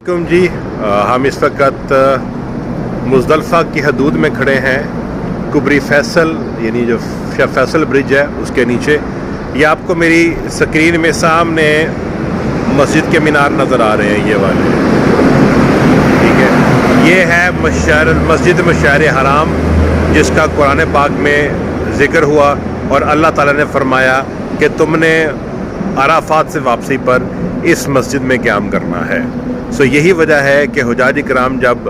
जी हम इस वक्त मुज़दलिफ़ा की हदूद में खड़े हैं। कुबरी फैसल यानी जो फैसल ब्रिज है उसके नीचे। ये आपको मेरी स्क्रीन में सामने मस्जिद के मीनार नज़र आ रहे हैं, ये वाले, ठीक है। ये है मस्जिद मशअर हराम, जिसका कुरान पाक में ज़िक्र हुआ और अल्लाह ताला ने फरमाया कि तुमने अराफात से वापसी पर इस मस्जिद में क़याम करना है। सो यही वजह है कि हुजाज इकराम जब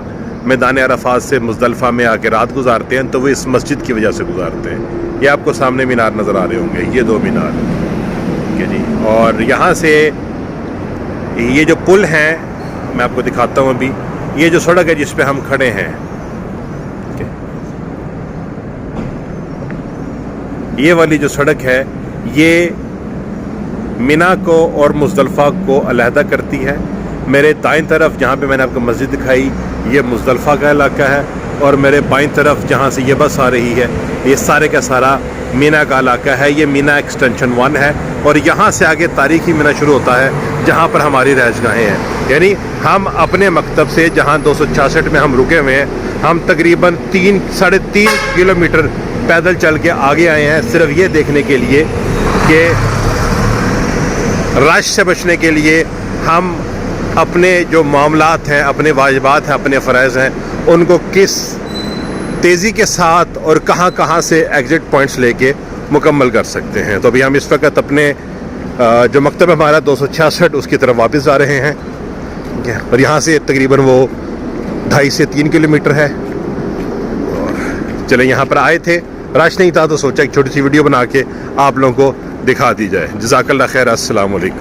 मैदान अराफात से मुज़दलिफ़ा में आके रात गुजारते हैं तो वो इस मस्जिद की वजह से गुजारते हैं। ये आपको सामने मीनार नज़र आ रहे होंगे, ये दो मीनार, ठीक है जी। और यहाँ से ये जो पुल हैं मैं आपको दिखाता हूँ अभी। ये जो सड़क है जिस पे हम खड़े हैं, ये वाली जो सड़क है ये मिना को और मुज़दलिफ़ा को अलहदा करती है। मेरे दाईं तरफ जहाँ पे मैंने आपको मस्जिद दिखाई ये मुज़दलिफ़ा का इलाका है, और मेरे बाईं तरफ जहाँ से ये बस आ रही है ये सारे का सारा मिना का इलाका है। ये मिना एक्सटेंशन 1 है और यहाँ से आगे तारीख़ी मिना शुरू होता है जहाँ पर हमारी रहशगाहें हैं। यानी हम अपने मकतब से जहाँ 266 में हम रुके हुए हैं, हम तकरीबन 3-3.5 किलोमीटर पैदल चल के आगे आए हैं, सिर्फ ये देखने के लिए कि रश से बचने के लिए हम अपने जो मामलात हैं, अपने वाजिबात हैं, अपने फ़राइज़ हैं, उनको किस तेज़ी के साथ और कहाँ कहाँ से एग्ज़िट पॉइंट्स लेके मुकम्मल कर सकते हैं। तो अभी हम इस वक्त अपने जो मकतब हमारा 266 उसकी तरफ वापस जा रहे हैं, और यहाँ से तकरीबन वो 2.5 से 3 किलोमीटर है। और चले यहाँ पर आए थे, रश नहीं था तो सोचा एक छोटी सी वीडियो बना के आप लोगों को दिखा दी जाए। जज़ाकल्लाह खैर, अस्सलाम वालेकुम।